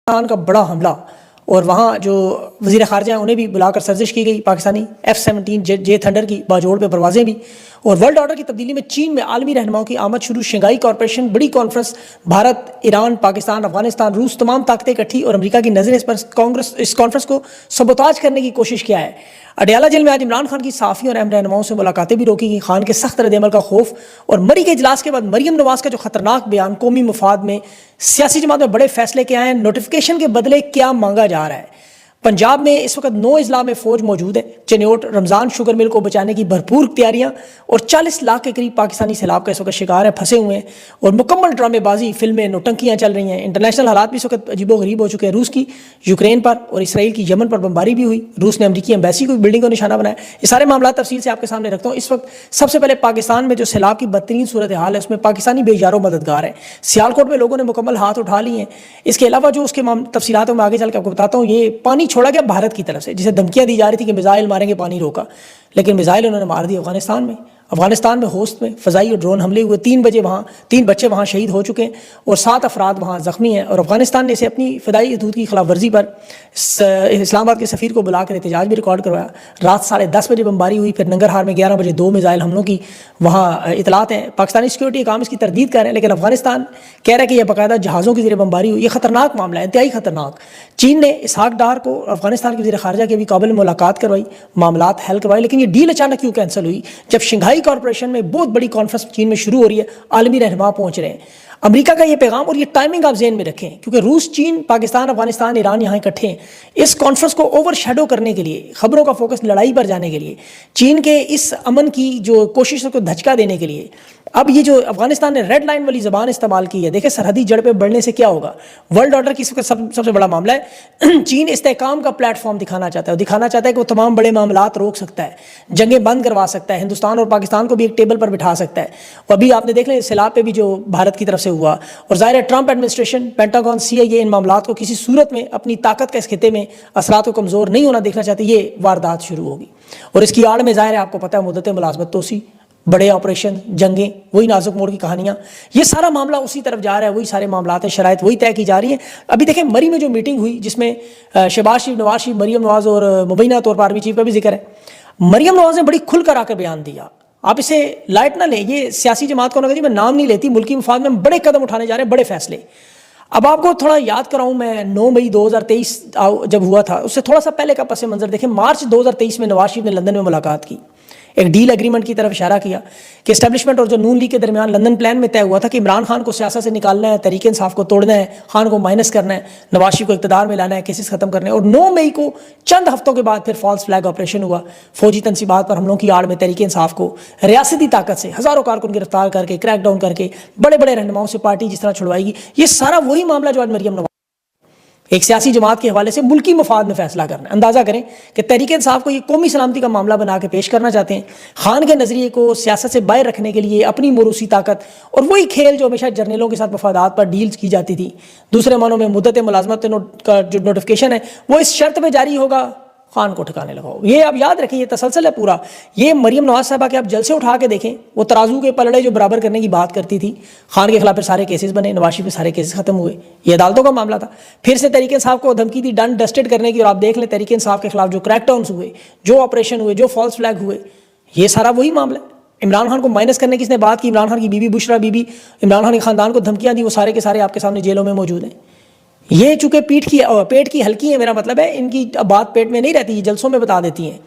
پاکستان کا بڑا حملہ، اور وہاں جو وزیر خارجہ ہیں انہیں بھی بلا کر سرزش کی گئی، پاکستانی F-17 جے تھنڈر کی باجوڑ پہ پروازیں بھی، اور ورلڈ آرڈر کی تبدیلی میں چین میں عالمی رہنماؤں کی آمد شروع، شنگھائی کارپوریشن بڑی کانفرنس، بھارت، ایران، پاکستان، افغانستان، روس، تمام طاقتیں اکٹھی، اور امریکہ کی نظریں اس پر اس کانفرنس کو سبوتاج کرنے کی کوشش کیا ہے۔ اڈیالہ جیل میں آج عمران خان کی صحافیوں اور اہم رہنماؤں سے ملاقاتیں بھی روکی گئیں۔ خان کے سخت رد عمل کا خوف اور مری کے اجلاس کے بعد مریم نواز کا جو خطرناک بیان، قومی مفاد میں سیاسی جماعت میں بڑے فیصلے کیا ہیں، نوٹیفیکیشن کے بدلے کیا مانگا جا رہا ہے۔ پنجاب میں اس وقت 9 اضلاع میں فوج موجود ہے، چنیوٹ رمضان شوگر مل کو بچانے کی بھرپور تیاریاں، اور 40 لاکھ کے قریب پاکستانی سیلاب کا اس وقت شکار ہیں، پھنسے ہوئے ہیں، اور مکمل ڈرامے بازی، فلمیں، نوٹنکیاں چل رہی ہیں۔ انٹرنیشنل حالات بھی اس وقت عجیب و غریب ہو چکے ہیں۔ روس کی یوکرین پر اور اسرائیل کی یمن پر بمباری بھی ہوئی، روس نے امریکی ایمبیسی کو بلڈنگ کو نشانہ بنایا۔ یہ سارے معاملات تفصیل سے آپ کے سامنے رکھتا ہوں۔ اس وقت سب سے پہلے پاکستان میں جو سیلاب کی بدترین صورتحال ہے اس میں پاکستانی بے یار و مددگار ہیں۔ سیالکوٹ میں لوگوں نے مکمل ہاتھ اٹھا لیے ہیں۔ اس کے علاوہ جو اس کے تفصیلات میں آگے چل کے آپ کو بتاتا ہوں، یہ پانی چھوڑا گیا بھارت کی طرف سے، جسے دھمکیاں دی جا رہی تھی کہ میزائل ماریں گے، پانی روکا، لیکن میزائل انہوں نے مار دی افغانستان میں ہوسٹ میں فضائی اور ڈرون حملے ہوئے، 3 بچے وہاں شہید ہو چکے ہیں اور 7 افراد وہاں زخمی ہیں، اور افغانستان نے اسے اپنی فضائی حدود کی خلاف ورزی پر اسلام آباد کے سفیر کو بلا کر احتجاج بھی ریکارڈ کروایا۔ رات 10:30 بجے بمباری ہوئی، پھر ننگرہار میں 11 بجے 2 میزائل حملوں کی وہاں اطلاعات ہیں۔ پاکستانی سیکورٹی احکام اس کی تردید کر رہے ہیں، لیکن افغانستان کہہ رہا ہے کہ یہ باقاعدہ جہازوں کی ذریعے بمباری ہوئی۔ یہ خطرناک معاملہ ہے، انتہائی خطرناک۔ چین نے اسحاق ڈار کو افغانستان کے وزیر خارجہ کے بھی کابل میں ملاقات کروائی، معاملات حل کروائی، لیکن یہ ڈیل اچانک کیوں کینسل ہوئی جب شنگھائی کارپوریشن میں بہت بڑی کانفرنس چین میں شروع ہو رہی ہے، عالمی رہنما پہنچ رہے ہیں۔ امریکہ کا یہ پیغام اور یہ ٹائمنگ آپ ذہن میں رکھیں، کیونکہ روس، چین، پاکستان، افغانستان، ایران یہاں اکٹھے ہیں۔ اس کانفرنس کو اوور شیڈو کرنے کے لیے، خبروں کا فوکس لڑائی پر جانے کے لیے، چین کے اس امن کی جو کوششوں کو دھچکا دینے کے لیے، اب یہ جو افغانستان نے ریڈ لائن والی زبان استعمال کی ہے، دیکھیں سرحدی جڑ پہ بڑھنے سے کیا ہوگا۔ ورلڈ آرڈر کی سب سے بڑا معاملہ ہے، چین استحکام کا پلیٹ فارم دکھانا چاہتا ہے، دکھانا چاہتا ہے کہ وہ تمام بڑے معاملات روک سکتا ہے، جنگیں بند کروا سکتا ہے، ہندوستان اور پاکستان کو بھی ایک ٹیبل پر بٹھا سکتا ہے۔ اور ابھی آپ نے دیکھ لیں سیلاب پہ بھی جو بھارت کی طرف سے ہوا، اور ظاہر ہے ٹرمپ ایڈمنسٹریشن، پینٹاگون، CIA ان معاملات کو کسی صورت میں اپنی طاقت کا اس خطے میں اثرات کو کمزور نہیں ہونا دیکھنا چاہتے، یہ واردات شروع ہوگی۔ اور اس کی آڑ میں ظاہر ہے آپ کو پتہ ہے مدت ملازمت توسیع، بڑے آپریشن، جنگیں، وہی نازک موڑ کی کہانیاں، یہ سارا معاملہ اسی طرف جا رہا ہے، وہی سارے معاملات ہیں، شرائط وہی طے کی جا رہی ہیں۔ ابھی دیکھیں مری میں جو میٹنگ ہوئی جس میں شہباز شریف، نواز شریف، مریم نواز اور مبینہ طور پر آرمی چیف کا بھی ذکر ہے، مریم نواز نے بڑی کھل کر آ کر بیان دیا۔ آپ اسے لائٹ نہ لیں، یہ سیاسی جماعت کو نہ کہیے، میں نام نہیں لیتی، ملکی مفاد میں ہم بڑے قدم اٹھانے جا رہے ہیں، بڑے فیصلے۔ اب آپ کو تھوڑا یاد کراؤں میں، 9 مئی 2023 جب ہوا تھا، اس سے تھوڑا سا پہلے کا پس منظر دیکھیں۔ مارچ 2023 میں نواز شریف نے لندن میں ملاقات کی، ایک ڈیل ایگریمنٹ کی طرف اشارہ کیا کہ اسٹیبلشمنٹ اور جو نون لیگ کے درمیان لندن پلان میں طے ہوا تھا کہ عمران خان کو سیاست سے نکالنا ہے، تحریک انصاف کو توڑنا ہے، خان کو مائنس کرنا ہے، نواز شریف کو اقتدار میں لانا ہے، کیسز ختم کرنے ہیں۔ اور 9 مئی کو چند ہفتوں کے بعد پھر فالس فلیگ آپریشن ہوا، فوجی تنصیبات پر حملوں کی آڑ میں تحریک انصاف کو ریاستی طاقت سے ہزاروں کارکن گرفتار کر کے، کریک ڈاؤن کر کے، بڑے بڑے رہنماؤں سے پارٹی جس طرح چھڑوائی گی، یہ سارا وہی معاملہ جو آج مریم نواز ایک سیاسی جماعت کے حوالے سے ملکی مفاد میں فیصلہ کرنا ہے۔ اندازہ کریں کہ تحریک انصاف کو یہ قومی سلامتی کا معاملہ بنا کے پیش کرنا چاہتے ہیں، خان کے نظریے کو سیاست سے باہر رکھنے کے لیے اپنی موروثی طاقت، اور وہی کھیل جو ہمیشہ جرنیلوں کے ساتھ مفادات پر ڈیلز کی جاتی تھی، دوسرے معنوں میں مدت ملازمت کا جو نوٹیفیکیشن ہے وہ اس شرط پہ جاری ہوگا خان کو ٹھکانے لگاؤ۔ یہ آپ یاد رکھیں، یہ تسلسل ہے پورا۔ یہ مریم نواز صاحبہ کے آپ جلسے اٹھا کے دیکھیں، وہ ترازو کے پلڑے جو برابر کرنے کی بات کرتی تھی، خان کے خلاف پھر سارے کیسز بنے، نواز شریف پہ سارے کیسز ختم ہوئے، یہ عدالتوں کا معاملہ تھا۔ پھر سے تحریک انصاف کو دھمکی دی ڈن ڈسٹڈ کرنے کی، اور آپ دیکھ لیں تحریک انصاف کے خلاف جو کریک ڈاؤنس ہوئے، جو آپریشن ہوئے، جو فالس فلیگ ہوئے، یہ سارا وہی معاملہ ہے۔ عمران خان کو مائنس کرنے کی اس نے بات کی، عمران خان کی بیوی بشرا بی بی، عمران خان کے خاندان کو دھمکیاں دی، وہ سارے کے سارے آپ کے سامنے جیلوں میں موجود ہیں۔ یہ چونکہ پیٹ کی ہلکی ہے، میرا مطلب ہے ان کی بات پیٹ میں نہیں رہتی، یہ جلسوں میں بتا دیتی ہیں۔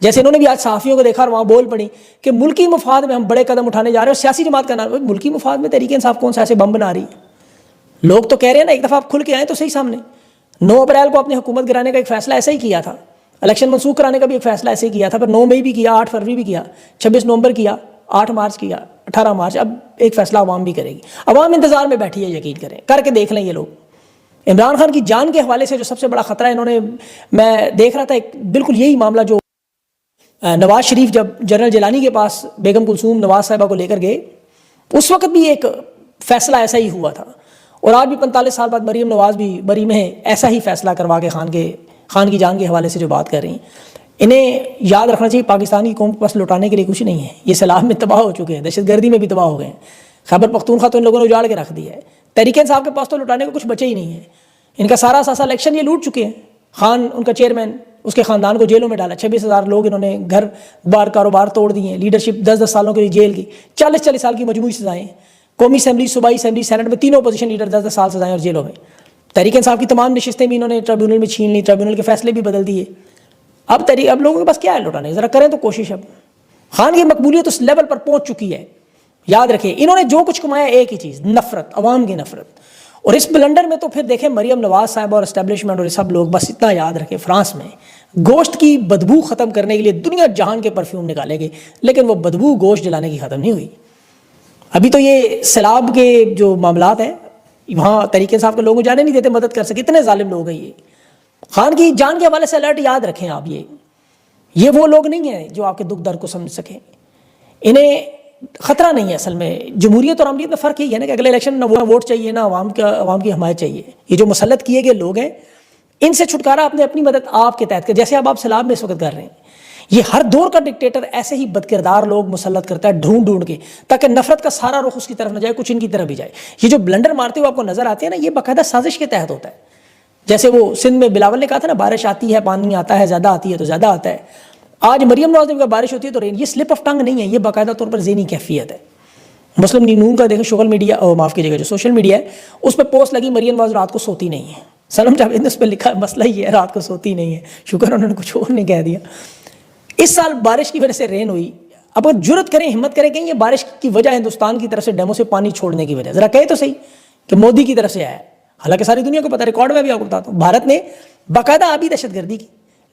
جیسے انہوں نے بھی آج صحافیوں کو دیکھا اور وہاں بول پڑی کہ ملکی مفاد میں ہم بڑے قدم اٹھانے جا رہے ہیں، اور سیاسی جماعت کا نام ملکی مفاد میں تحریک انصاف کون سا ایسے بم بنا رہی ہے؟ لوگ تو کہہ رہے ہیں نا، ایک دفعہ آپ کھل کے آئیں تو صحیح سامنے۔ 9 اپریل کو اپنی حکومت گرانے کا ایک فیصلہ ایسا ہی کیا تھا، الیکشن منسوخ کرانے کا بھی ایک فیصلہ ایسے ہی کیا تھا، پھر 9 مئی بھی کیا، 8 فروری بھی کیا، 26 نومبر کیا، 8 مارچ کیا، 18 مارچ، اب ایک فیصلہ عوام بھی کرے گی۔ عوام انتظار میں بیٹھی ہے، یقین کریں، کر کے دیکھ لیں یہ لوگ۔ عمران خان کی جان کے حوالے سے جو سب سے بڑا خطرہ ہے، انہوں نے، میں دیکھ رہا تھا بالکل یہی معاملہ جو نواز شریف جب جنرل جیلانی کے پاس بیگم کلثوم نواز صاحبہ کو لے کر گئے، اس وقت بھی ایک فیصلہ ایسا ہی ہوا تھا، اور آج بھی 45 سال بعد مریم نواز بھی بری میں ہے، ایسا ہی فیصلہ کروا کے خان کی جان کے حوالے سے جو بات کر رہی ہیں۔ انہیں یاد رکھنا چاہیے پاکستانی قوم کو بس لوٹانے کے لیے کچھ نہیں ہے، یہ سیلاب میں تباہ ہو چکے ہیں، دہشت گردی میں بھی تباہ ہو گئے ہیں، خیبر پختونخوا تو ان لوگوں نے اجاڑ کے رکھ دیا ہے، تحریک انصاف کے پاس تو لوٹانے کو کچھ بچے ہی نہیں ہے۔ ان کا سارا ساسا الیکشن یہ لوٹ چکے ہیں. خان ان کا چیئرمین, اس کے خاندان کو جیلوں میں ڈالا, 26,000 لوگ انہوں نے گھر بار کاروبار توڑ دیے ہیں, لیڈرشپ 10 سالوں کے لیے جیل کی, 40 سال کی مجموعی سزائیں, قومی اسمبلی, صوبائی اسمبلی, سینٹ میں تینوں اپوزیشن لیڈر 10 سال سزائیں اور جیلوں میں. تحریک انصاف کی تمام نشستیں بھی انہوں نے ٹریبیونل میں چھین لی, ٹریبیونل کے فیصلے بھی بدل دیے. اب لوگوں کے پاس کیا ہے لوٹانے, ذرا کریں تو کوشش. اب خان کی مقبولیت اس لیول پر پہنچ چکی ہے. یاد رکھیں انہوں نے جو کچھ کمایا ایک ہی چیز, نفرت, عوام کی نفرت. اور اس بلنڈر میں تو پھر دیکھیں مریم نواز صاحب اور اسٹیبلشمنٹ اور سب لوگ بس اتنا یاد رکھیں, فرانس میں گوشت کی بدبو ختم کرنے کے لیے دنیا جہان کے پرفیوم نکالے گئے, لیکن وہ بدبو گوشت جلانے کی ختم نہیں ہوئی. ابھی تو یہ سیلاب کے جو معاملات ہیں وہاں تحریک انصاف کے لوگوں جانے نہیں دیتے مدد کر سکے, اتنے ظالم لوگ ہیں یہ. خان کی جان کے حوالے سے الرٹ یاد رکھیں آپ, یہ وہ لوگ نہیں ہیں جو آپ کے دکھ درد کو سمجھ سکیں. انہیں خطرہ نہیں ہے اصل میں. جمہوریت اور عملیت میں فرق یہی ہے نا کہ اگلے الیکشن نہ ووٹ چاہیے نہ عوام کی حمایت چاہیے. یہ جو مسلط کیے گئے لوگ ہیں ان سے چھٹکارا آپ نے اپنی مدد آپ کے تحت کر, جیسے اب آپ سیلاب میں اس وقت کر رہے ہیں. یہ ہر دور کا ڈکٹیٹر ایسے ہی بد کردار لوگ مسلط کرتا ہے ڈھونڈ کے, تاکہ نفرت کا سارا رخ اس کی طرف نہ جائے, کچھ ان کی طرف بھی جائے. یہ جو بلنڈر مارتے ہوئے آپ کو نظر آتے ہیں نا, یہ باقاعدہ سازش کے تحت ہوتا ہے. جیسے وہ سندھ میں بلاول نے کہا تھا نا, بارش آتی ہے پانی آتا ہے, زیادہ آتی ہے تو زیادہ آتا ہے. آج مریم نواز نے بارش ہوتی ہے تو رین, یہ سلپ آف ٹنگ نہیں ہے, یہ باقاعدہ طور پر ذہنی کیفیت ہے. مسلم نون کا دیکھیں سوشل میڈیا, معاف کیجیے گا, جو سوشل میڈیا ہے اس پہ پوسٹ لگی, مریم نواز رات کو سوتی نہیں ہے. سلم جاوید نے اس پہ لکھا مسئلہ ہی ہے رات کو سوتی نہیں ہے, شکر انہوں نے کچھ اور نہیں کہہ دیا. اس سال بارش کی وجہ سے رین ہوئی. اب اگر جرت کریں, ہمت کریں کہ یہ بارش کی وجہ ہندوستان کی طرف سے ڈیمو سے پانی چھوڑنے کی وجہ, ذرا کہے تو صحیح کہ مودی کی طرف سے آیا ہے. حالانکہ ساری دنیا کو پتا, ریکارڈ میں بھی آپ کو بتاتا ہوں, بھارت نے باقاعدہ آبی دہشت گردی کی,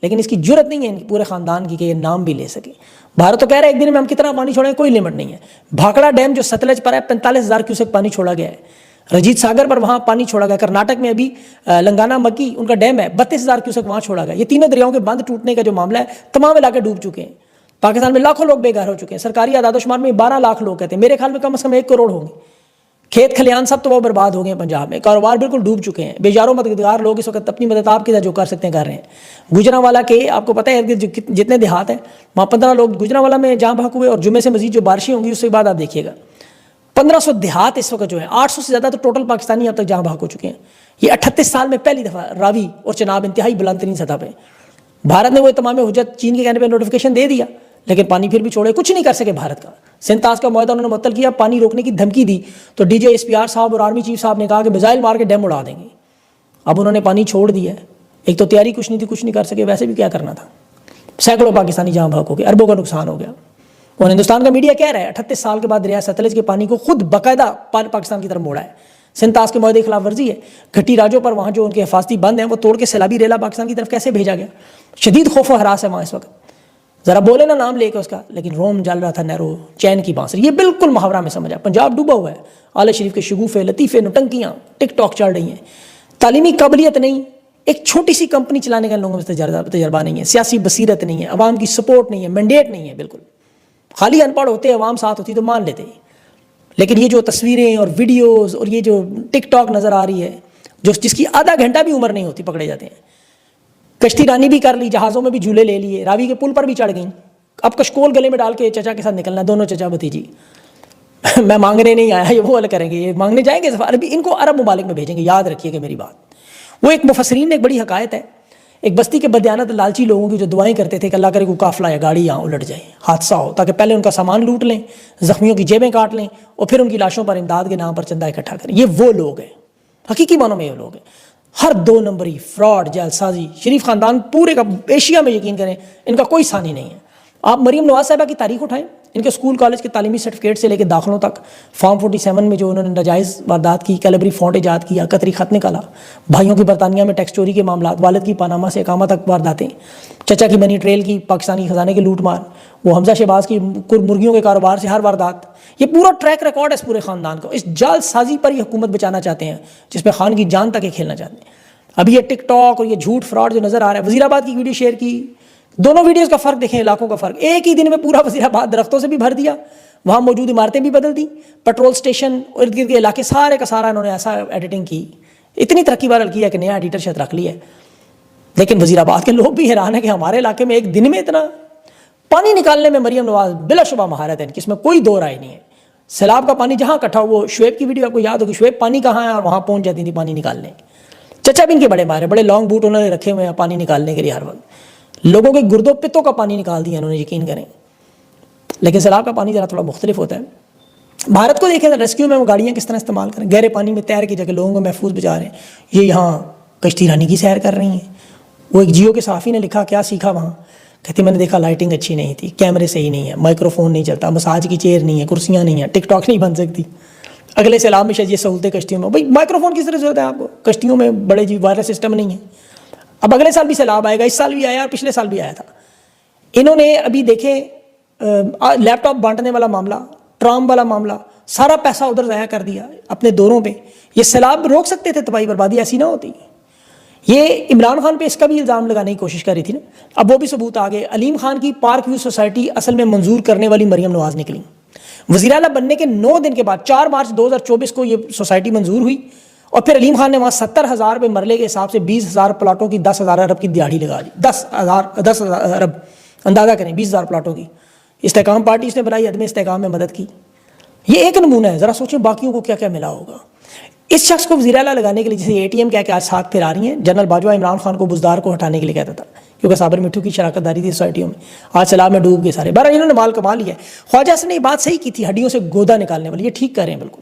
لیکن اس کی جرت نہیں ہے ان کی پورے خاندان کی کہ یہ نام بھی لے سکے. بھارت تو کہہ رہا ہے ایک دن میں ہم کتنا پانی چھوڑیں, کوئی لمٹ نہیں ہے. بھاکڑا ڈیم جو ستلج پر ہے 45,000 کیوسک پانی چھوڑا گیا ہے. رجیت ساگر پر وہاں پانی چھوڑا گیا. کرناٹک میں ابھی لنگانا مکی ان کا ڈیم ہے, 32,000 کیوسک وہاں چھوڑا گیا. یہ تینوں دریاؤں کے بند ٹوٹنے کا جو معاملہ ہے, تمام علاقے ڈوب چکے ہیں. پاکستان میں لاکھوں لوگ بے گھر ہو چکے ہیں. سرکاری اعداد و شمار میں 12 لاکھ لوگ کہتے ہیں, میرے خیال میں کم از کم 1 کروڑ ہوں گے. کھیت کھلیان سب تو وہ برباد ہو گئے ہیں پنجاب میں, کاروبار بالکل ڈوب چکے ہیں. بیچاروں مددگار لوگ اس وقت اپنی مدد آپ کے جو کر سکتے ہیں کر رہے ہیں. گجرانوالا کے آپ کو پتہ ہے جتنے دیہات ہیں وہاں 15 لوگ گجرانوالا میں جہاں بھاگ ہوئے, اور جمعے سے مزید جو بارشیں ہوں گی اس کے بعد آپ دیکھیے گا 1500 دیہات اس وقت جو ہیں, 800 سے زیادہ تو ٹوٹل پاکستانی اب تک جہاں بھاگ ہو چکے ہیں. یہ 38 سال میں پہلی دفعہ راوی اور چناب انتہائی بلند ترین سطح پہ. بھارت نے وہ تمام حجت چین کے کہنے پہ نوٹیفیکیشن دے دیا, لیکن پانی پھر بھی چھوڑے, کچھ نہیں کر سکے بھارت کا. سنتاس کا معاہدہ انہوں نے معطل کیا, پانی روکنے کی دھمکی دی تو D J S P R صاحب اور آرمی چیف صاحب نے کہا کہ میزائل مار کے ڈیم اڑا دیں گے. اب انہوں نے پانی چھوڑ دیا ہے. ایک تو تیاری کچھ نہیں تھی, کچھ نہیں کر سکے, ویسے بھی کیا کرنا تھا. سینکڑوں پاکستانی جہاں بھاگ ہو گئے, اربوں کا نقصان ہو گیا. اور ہندوستان کا میڈیا کہہ رہا ہے 38 سال کے بعد دریا ستلج کے پانی کو خود باقاعدہ پاکستان کی طرف موڑا ہے. سنتاس کے معاہدے کی خلاف ورزی ہے. گھٹی راجوں پر وہاں جو ان کے حفاظتی بند ہیں وہ توڑ کے سیلابی ریلا پاکستان کی طرف کیسے بھیجا گیا. شدید خوف و ہراس ہے وہاں اس وقت. ذرا بولے نا نام لے کے اس کا, لیکن روم جل رہا تھا نہرو چین کی بانسری. یہ بالکل محاورہ میں سمجھا. پنجاب ڈوبا ہوا ہے, آل شریف کے شگوفے, لطیفے, نٹنکیاں ٹک ٹاک چل رہی ہیں. تعلیمی قابلیت نہیں, ایک چھوٹی سی کمپنی چلانے کا لوگوں میں تجربہ نہیں ہے, سیاسی بصیرت نہیں ہے, عوام کی سپورٹ نہیں ہے, مینڈیٹ نہیں ہے. بالکل خالی ان پڑھ ہوتے, عوام ساتھ ہوتی تو مان لیتے. لیکن یہ جو تصویریں اور ویڈیوز اور یہ جو ٹک ٹاک نظر آ رہی ہے, جس کی آدھا گھنٹہ بھی عمر نہیں ہوتی, پکڑے جاتے ہیں. کشتی رانی بھی کر لی, جہازوں میں بھی جھولے لے لیے, راوی کے پل پر بھی چڑھ گئیں. اب کشکول گلے میں ڈال کے چچا کے ساتھ نکلنا ہے, دونوں چچا بھتیجی. میں مانگنے نہیں آیا, یہ وہ الگ کریں گے, یہ مانگنے جائیں گے عربی, ان کو عرب ممالک میں بھیجیں گے. یاد رکھیے کہ میری بات, وہ ایک مفسرین نے ایک بڑی حکایت ہے, ایک بستی کے بدیانت لالچی لوگوں کی جو دعائیں کرتے تھے کہ اللہ کرے کوئی قافلہ یا گاڑی یہاں الٹ جائے, حادثہ ہو, تاکہ پہلے ان کا سامان لوٹ لیں, زخمیوں کی جیبیں کاٹ لیں, اور پھر ان کی لاشوں پر امداد کے نام پر چندہ اکٹھا کریں. یہ وہ لوگ ہیں, حقیقی معنوں میں یہ لوگ ہیں. ہر 2 نمبری, فراڈ, جعل سازی. شریف خاندان پورے کا ایشیا میں یقین کریں ان کا کوئی ثانی نہیں ہے. آپ مریم نواز صاحبہ کی تاریخ اٹھائیں, ان کے اسکول کالج کے تعلیمی سرٹیفکیٹ سے لے کے داخلوں تک, فارم 47 میں جو انہوں نے ناجائز واردات کی, کیلبری فونٹ ایجاد کیا, قطری خط نکالا, بھائیوں کی برطانیہ میں ٹیکس چوری کے معاملات, والد کی پاناما سے اقامہ تک وارداتیں, چچا کی منی ٹریل کی, پاکستانی خزانے کی لوٹ مار, وہ حمزہ شہباز کی مرغیوں کے کاروبار سے ہر واردات. یہ پورا ٹریک ریکارڈ ہے اس پورے خاندان کو. اس جعل سازی پر یہ حکومت بچانا چاہتے ہیں جس میں خان کی جان تک یہ کھیلنا چاہتے ہیں. ابھی یہ ٹک ٹاک اور یہ جھوٹ فراڈ جو نظر آ رہا ہے, وزیر آباد کی ویڈیو شیئر کی, دونوں ویڈیوز کا فرق دیکھیں, علاقوں کا فرق. ایک ہی دن میں پورا وزیر آباد درختوں سے بھی بھر دیا, وہاں موجود عمارتیں بھی بدل دی, پیٹرول اسٹیشن ارد گرد کے علاقے سارے کا سارا انہوں نے ایسا ایڈیٹنگ کی, اتنی ترقی بہرحال کی ہے کہ نیا ایڈیٹر شاید رکھ لیا ہے. لیکن وزیر آباد کے لوگ بھی حیران ہیں کہ ہمارے علاقے میں ایک دن میں اتنا پانی نکالنے میں مریم نواز بلا شبہ مہارت ہے, اس میں کوئی دو رائے نہیں ہے. سیلاب کا پانی جہاں اکٹھا, وہ شعیب کی ویڈیو آپ کو یاد ہوگی, شعیب پانی کہاں ہے اور وہاں پہنچ جاتی تھی پانی نکالنے. چچا بھی ان کے بڑے ماہر ہیں، بڑے لانگ بوٹ انہوں نے رکھے ہوئے ہیں پانی نکالنے کے لیے، ہر وقت لوگوں کے گردوں پتوں کا پانی نکال دیا انہوں نے، یقین کریں. لیکن سیلاب کا پانی ذرا تھوڑا مختلف ہوتا ہے. بھارت کو دیکھیں ریسکیو میں وہ گاڑیاں کس طرح استعمال کریں، گہرے پانی میں تیر کی جگہ لوگوں کو محفوظ بچا رہے ہیں. یہ یہاں کشتی رانی کی سیر کر رہی ہیں. وہ ایک جیو کے صحافی نے لکھا، کیا سیکھا وہاں، کہتے میں نے دیکھا لائٹنگ اچھی نہیں تھی، کیمرے صحیح نہیں ہے، مائکرو فون نہیں چلتا، مساج کی چیئر نہیں ہے، کرسیاں نہیں ہیں، ٹک ٹاک نہیں بن سکتی. اگلے سیلاب میں شاید یہ سہولتیں کشتیوں میں، بھائی مائکرو فون کس طرح ضرورت ہے آپ کو، کشتیوں میں بڑے جی وائرلیس سسٹم نہیں ہے. اب اگلے سال بھی سیلاب آئے گا، اس سال بھی آیا اور پچھلے سال بھی آیا تھا. انہوں نے ابھی دیکھیں لیپ ٹاپ بانٹنے والا معاملہ، ٹرام والا معاملہ، سارا پیسہ ادھر ضائع کر دیا اپنے دوروں پہ. یہ سیلاب روک سکتے تھے، تباہی بربادی ایسی نہ ہوتی. یہ عمران خان پہ اس کا بھی الزام لگانے کی کوشش کر رہی تھی نا، اب وہ بھی ثبوت آ گئے. علیم خان کی پارک ویو سوسائٹی اصل میں منظور کرنے والی مریم نواز نکلی. وزیر اعلیٰ بننے کے 9 دن کے بعد 4 مارچ 2024 کو یہ سوسائٹی منظور ہوئی، اور پھر علیم خان نے وہاں 70,000 روپے مرلے کے حساب سے 20,000 پلاٹوں کی 10,000 ارب کی دیہڑی لگا دی. 10,000 ارب، اندازہ کریں 20,000 پلاٹوں کی. استحکام پارٹی اس نے بنائی، عدم استحکام میں مدد کی. یہ ایک نمونہ ہے، ذرا سوچیں باقیوں کو کیا کیا ملا ہوگا. اس شخص کو وزیر اعلیٰ لگانے کے لیے، جسے اے ٹی ایم کہہ کے آج ساتھ پھر آ رہی ہیں، جنرل باجوہ عمران خان کو بزدار کو ہٹانے کے لیے کہتا تھا کیونکہ صابر مٹھو کی شراکت داری تھی سوسائٹیوں میں. آج سیلاب میں ڈوب گئے سارے. بہرحال انہوں نے مال کما لیا ہے. خواجہ حسن نے یہ بات صحیح کی تھی، ہڈیوں سے گودا نکالنے والی، یہ ٹھیک کر رہے ہیں بالکل.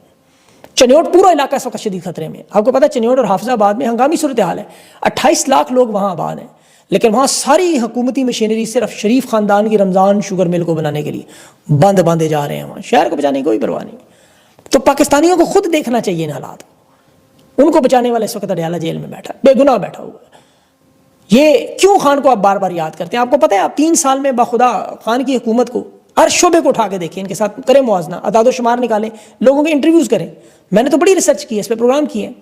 چنیوٹ پورا علاقہ اس وقت شدید خطرے میں. آپ کو پتہ ہے چنیوٹ اور حافظ آباد میں ہنگامی صورتحال ہے. 28 لاکھ لوگ وہاں آباد ہیں، لیکن وہاں ساری حکومتی مشینری صرف شریف خاندان کی رمضان شوگر مل کو بنانے کے لیے باندھے جا رہے ہیں. وہاں شہر کو بچانے کی کوئی پرواہ نہیں. تو پاکستانیوں کو خود دیکھنا چاہیے ان حالات کو. ان کو بچانے والا اس وقت اڈیالہ جیل میں بیٹھا، بے گناہ بیٹھا ہوا ہے. یہ کیوں خان کو آپ بار بار یاد کرتے ہیں؟ آپ کو پتہ ہے آپ 3 سال میں باخدا خان کی حکومت کو ہر شعبے کو اٹھا کے دیکھیں، ان کے ساتھ کریں موازنہ، اعداد و شمار نکالیں، لوگوں کے انٹرویوز کریں. میں نے تو بڑی ریسرچ کی ہے، اس پہ پروگرام کیے ہیں.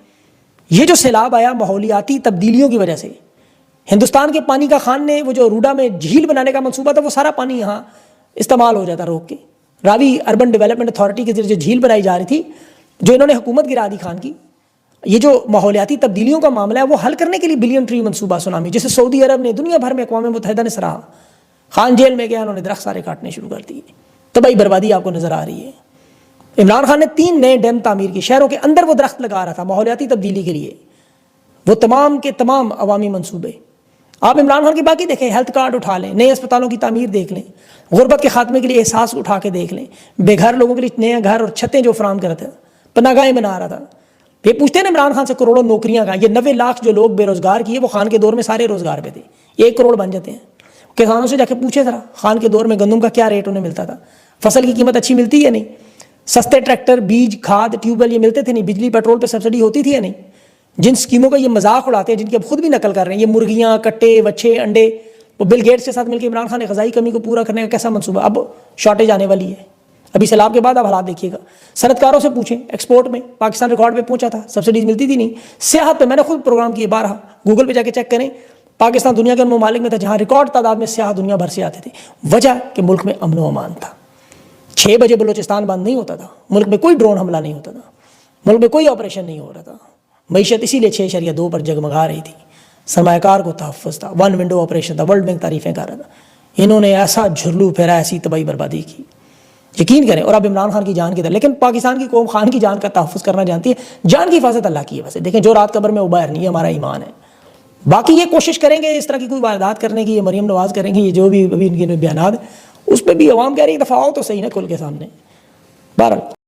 یہ جو سیلاب آیا ماحولیاتی تبدیلیوں کی وجہ سے، ہندوستان کے پانی کا خان نے وہ جو روڈا میں جھیل بنانے کا منصوبہ تھا، وہ سارا پانی یہاں استعمال ہو جاتا روک کے. راوی اربن ڈیولپمنٹ اتھارٹی کے ذریعے جو جھیل بنائی جا رہی تھی، جو انہوں نے حکومت گرا دی خان کی. یہ جو ماحولیاتی تبدیلیوں کا معاملہ ہے وہ حل کرنے کے لیے بلین ٹری منصوبہ سونامی، جسے سعودی عرب نے، دنیا بھر میں اقوام متحدہ نے سراہا. خان جیل میں گیا، انہوں نے درخت سارے کاٹنے شروع کر دیے. تباہی بربادی آپ کو نظر آ رہی ہے. عمران خان نے 3 نئے ڈیم تعمیر کی، شہروں کے اندر وہ درخت لگا رہا تھا ماحولیاتی تبدیلی کے لیے. وہ تمام کے تمام عوامی منصوبے. آپ عمران خان کی باقی دیکھیں، ہیلتھ کارڈ اٹھا لیں، نئے اسپتالوں کی تعمیر دیکھ لیں، غربت کے خاتمے کے لیے احساس اٹھا کے دیکھ لیں، بے گھر لوگوں کے لیے نئے گھر اور چھتیں جو فراہم کرتا تھا، پناہ گاہیں بنا رہا تھا. یہ پوچھتے ہیں نا عمران خان سے کروڑوں نوکریاں کا، یہ 90 لاکھ جو لوگ بے روزگار کیے وہ خان کے دور میں سارے روزگار پہ تھے، 1 کروڑ بن جاتے ہیں. کسانوں سے جا کے پوچھے ذرا خان کے دور میں گندم کا کیا ریٹ انہیں ملتا تھا، فصل کی قیمت اچھی ملتی ہے نہیں، سستے ٹریکٹر، بیج، کھاد، ٹیوب ویل یہ ملتے تھے نہیں، بجلی پیٹرول پہ سبسڈی ہوتی تھی یا نہیں. جن اسکیموں کا یہ مذاق اڑاتے ہیں، جن کی اب خود بھی نقل کر رہے ہیں، یہ مرغیاں، کٹے، وچھے، انڈے، وہ بل گیٹس کے ساتھ مل کے عمران خان نے غذائی کمی کو پورا کرنے کا کیسا منصوبہ. اب شارٹیج آنے والی ہے، ابھی سیلاب کے بعد اب حالات دیکھیے گا. صنعت کاروں سے پوچھیں، ایکسپورٹ میں پاکستان ریکارڈ پہ پہنچا تھا، سبسڈیز ملتی تھی نہیں. سیاحت پہ میں نے خود پروگرام کیے 12، گوگل پہ جا کے چیک کریں، پاکستان دنیا کے ان ممالک میں تھا جہاں ریکارڈ تعداد میں سیاح دنیا بھر سے آتے تھے. وجہ کہ ملک میں امن و امان تھا. 6 بجے بلوچستان بند نہیں ہوتا تھا، ملک میں کوئی ڈرون حملہ نہیں ہوتا تھا، ملک میں کوئی آپریشن نہیں ہو رہا تھا. معیشت اسی لیے 6.2 پر جگمگا رہی تھی. سرمایہ کار کو تحفظ تھا، 1 ونڈو آپریشن تھا، ورلڈ بینک تعریفیں کر رہا تھا. انہوں نے ایسا جھرلو پھیرا، ایسی تباہی بربادی کی، یقین کریں. اور اب عمران خان کی جان کی در، لیکن پاکستان کی قوم خان کی جان کا تحفظ کرنا جانتی ہے. جان کی حفاظت اللہ کی ہے. ویسے دیکھیں جو رات قبر میں ابیر نہیں ہے، ہمارا ایمان ہے. باقی یہ کوشش کریں گے اس طرح کی کوئی واردات کرنے کی، یہ مریم نواز کریں گی، یہ جو بھی ابھی ان کے بیانات اس پہ بھی عوام کہہ رہی ہے دفاع ہو تو صحیح نہ کھل کے سامنے. بہرحال